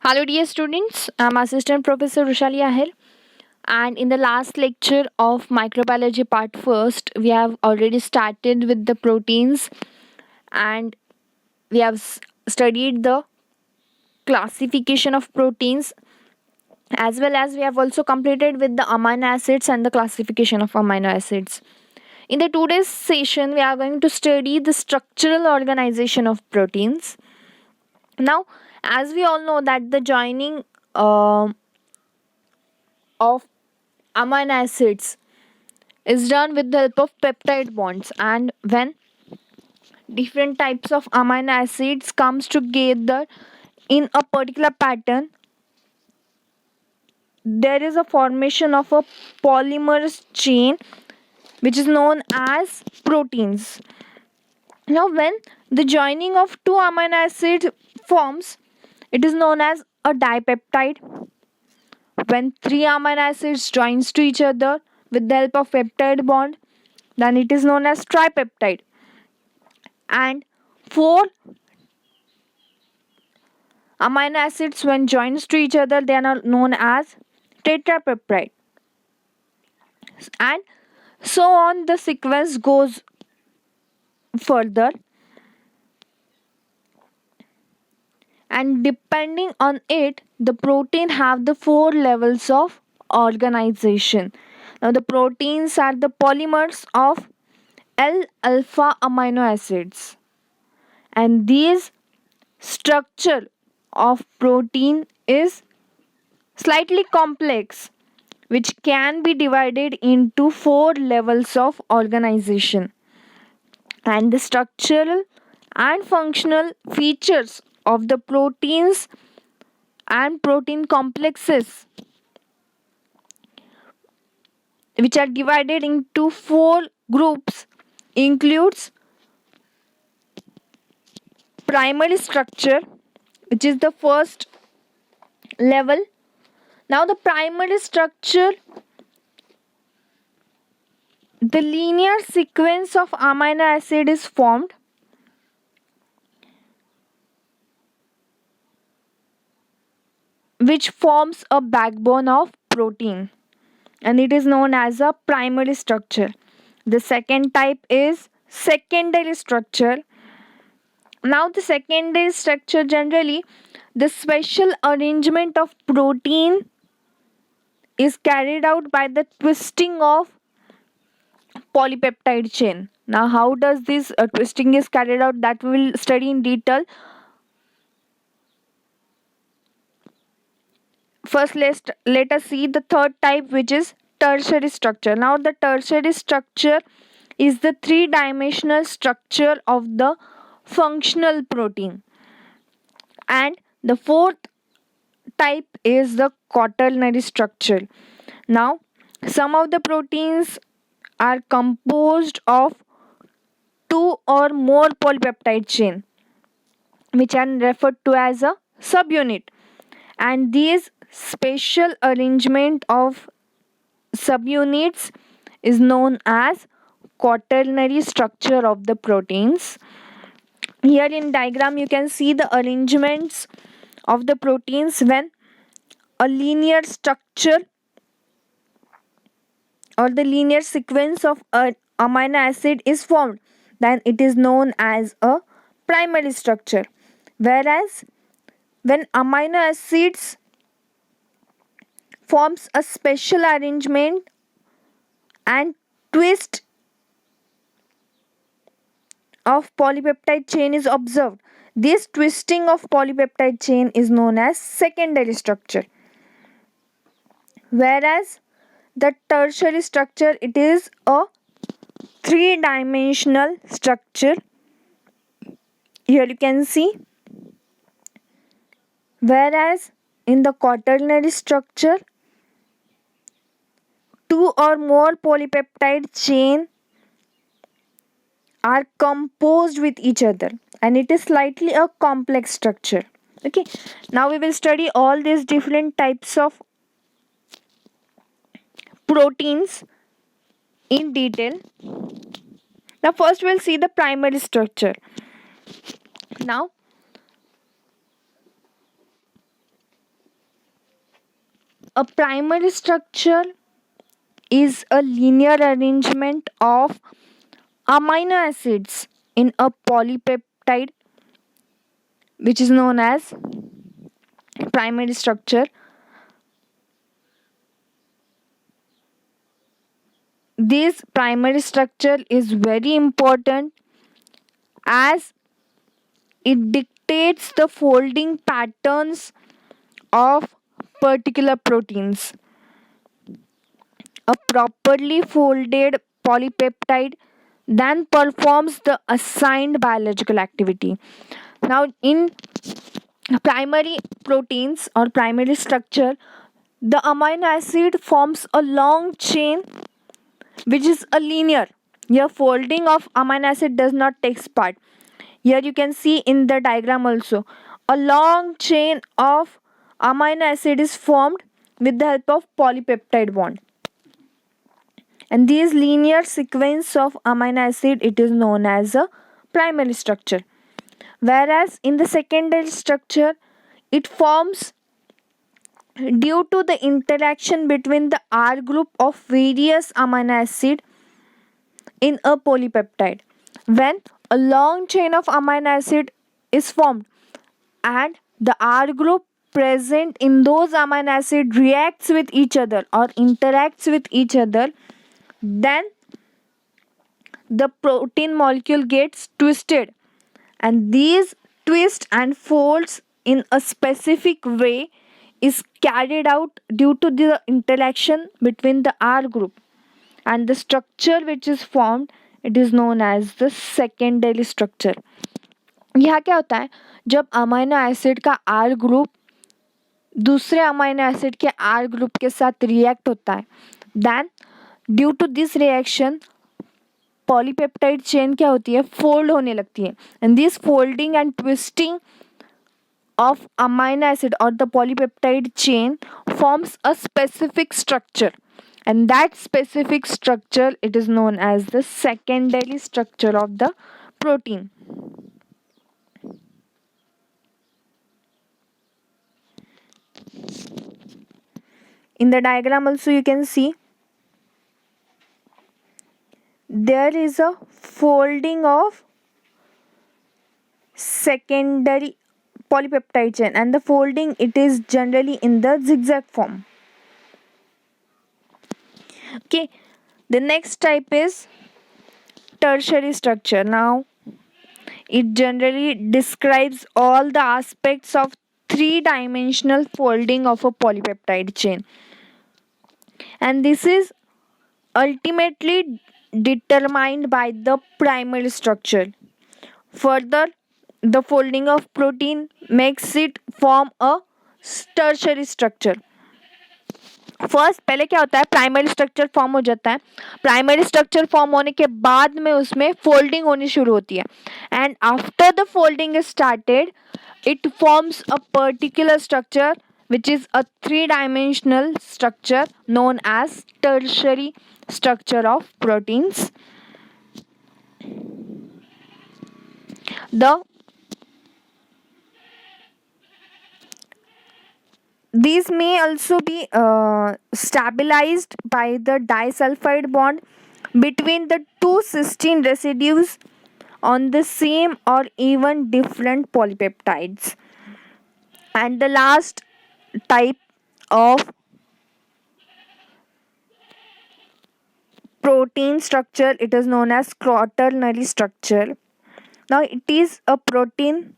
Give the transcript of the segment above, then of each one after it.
Hello dear students, I'm Assistant Professor V.S.Aher, and in the last lecture of Microbiology part first, we have already started with the proteins and we have studied the classification of proteins, as well as we have also completed with the amino acids and the classification of amino acids. In the today's session, we are going to study the structural organization of proteins. Now, as we all know that the joining of amino acids is done with the help of peptide bonds, and when different types of amino acids comes together in a particular pattern, there is a formation of a polymer chain which is known as proteins. Now when the joining of two amino acids forms, it is known as a dipeptide. When three amino acids joins to each other with the help of peptide bond, then it is known as tripeptide. And four amino acids when joins to each other, they are known as tetrapeptide. And so on the sequence goes further, and depending on it, the protein have the four levels of organization. Now the proteins are the polymers of L alpha amino acids, and these structure of protein is slightly complex, which can be divided into four levels of organization. And the structural and functional features of the proteins and protein complexes, which are divided into four groups, includes primary structure, which is the first level. Now the primary structure, the linear sequence of amino acid is formed which forms a backbone of protein, and it is known as a primary structure. The second type is secondary structure. Now the secondary structure, generally the special arrangement of protein is carried out by the twisting of polypeptide chain. Now how does this twisting is carried out, that we will study in detail. First let us see the third type, which is tertiary structure. Now the tertiary structure is the three-dimensional structure of the functional protein, and the fourth type is the quaternary structure. Now some of the proteins are composed of two or more polypeptide chain, which are referred to as a subunit, and these special arrangement of subunits is known as quaternary structure of the proteins. Here in diagram you can see the arrangements of the proteins. When a linear structure or the linear sequence of an amino acid is formed, then it is known as a primary structure. Whereas when amino acids forms a special arrangement and twist of polypeptide chain is observed, this twisting of polypeptide chain is known as secondary structure. Whereas the tertiary structure, it is a three-dimensional structure. Here you can see. Whereas in the quaternary structure, two or more polypeptide chain are composed with each other, and it is slightly a complex structure. Okay, now we will study all these different types of proteins in detail. Now first we'll see the primary structure. Now A primary structure is a linear arrangement of amino acids in a polypeptide, which is known as primary structure. This primary structure is very important as it dictates the folding patterns of particular proteins. A properly folded polypeptide then performs the assigned biological activity. Now, in primary proteins or primary structure, the amino acid forms a long chain which is a linear. Here, folding of amino acid does not take part. Here, you can see in the diagram also a long chain of amino acid is formed with the help of polypeptide bond. And this linear sequence of amino acid, it is known as a primary structure. Whereas in the secondary structure, it forms due to the interaction between the R group of various amino acid in a polypeptide. When a long chain of amino acid is formed and the R group present in those amino acid reacts with each other or interacts with each other, then the protein molecule gets twisted, and these twists and folds in a specific way is carried out due to the interaction between the R group, and the structure which is formed, it is known as the secondary structure. यहाँ क्या होता है, जब amino acid का R group दूसरे amino acid के R group के साथ रिएक्ट होता है, then due to this reaction polypeptide chain क्या होती है, फोल्ड होने लगती है. And this folding and twisting of amino acid or the polypeptide chain forms a specific structure, and that specific structure, it is known as the secondary structure of the protein. In the diagram also you can see there is a folding of secondary polypeptide chain, and the folding, it is generally in the zigzag form. Okay, the next type is tertiary structure. Now it generally describes all the aspects of three-dimensional folding of a polypeptide chain, and this is ultimately determined by the primary structure. Further, the folding of protein makes it form a tertiary structure. First पहले क्या होता है, primary structure form हो जाता है. Primary structure form होने के बाद में उसमें फोल्डिंग होनी शुरू होती है, and after the folding is started it forms a particular structure which is a three-dimensional structure known as tertiary structure of proteins. These may also be stabilized by the disulfide bond between the two cysteine residues on the same or even different polypeptides. And the last type of protein structure, it is known as quaternary structure. Now it is a protein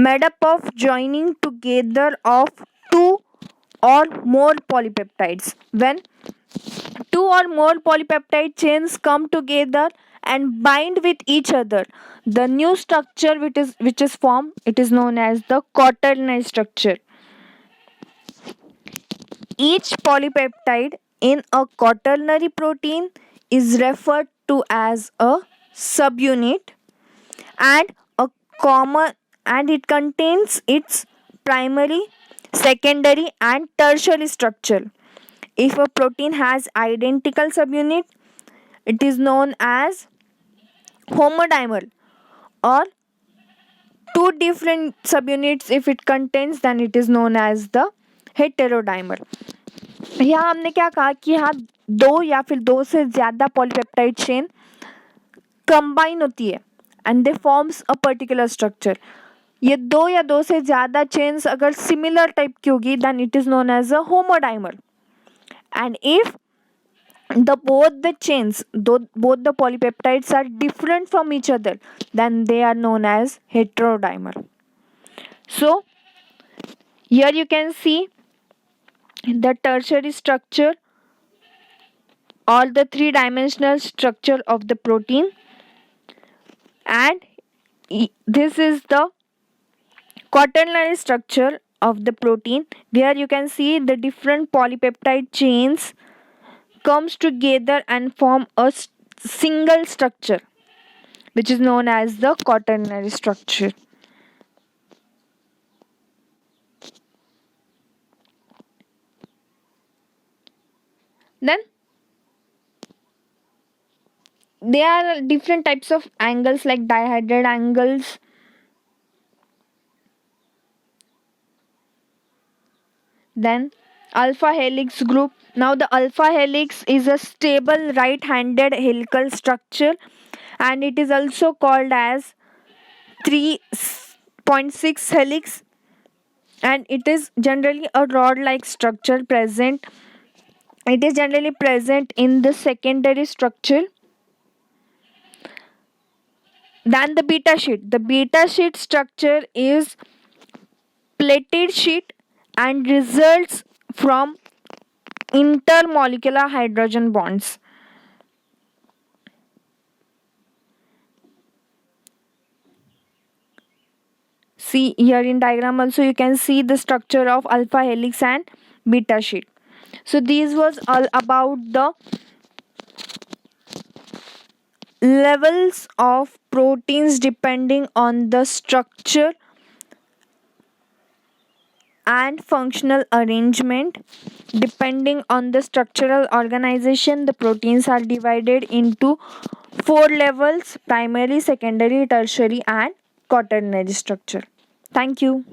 made up of joining together of two or more polypeptides. When two or more polypeptide chains come together and bind with each other, the new structure which is formed, it is known as the quaternary structure. Each polypeptide in a quaternary protein is referred to as a subunit, and a common, and it contains its primary, secondary and tertiary structure. If a protein has identical subunit, it is known as homodimer, or two different subunits if it contains, then it is known as the heterodimer. यहाँ हमने क्या कहा कि यहाँ दो या फिर दो से ज़्यादा पॉलीपेप्टाइड चेन कंबाइन होती है and they forms a particular structure. ये दो या दो से ज़्यादा चेन्स अगर सिमिलर टाइप की होगी then it is known as a homodimer. And if the both the chains both the polypeptides are different from each other, then they are known as heterodimer. So here you can see the tertiary structure or the three-dimensional structure of the protein, and this is the quaternary structure of the protein, where you can see the different polypeptide chains comes together and form a single structure which is known as the quaternary structure. Then there are different types of angles like dihedral angles. Then alpha helix group. Now the alpha helix is a stable right-handed helical structure, and it is also called as 3.6 helix, and it is generally a rod-like structure present. It is generally present in the secondary structure. Then the beta sheet. The beta sheet structure is plated sheet and results from intermolecular hydrogen bonds. See here in diagram also you can see the structure of alpha helix and beta sheet. So these was all about the levels of proteins depending on the structure and functional arrangement. Depending on the structural organization, the proteins are divided into four levels: primary, secondary, tertiary and quaternary structure. Thank you.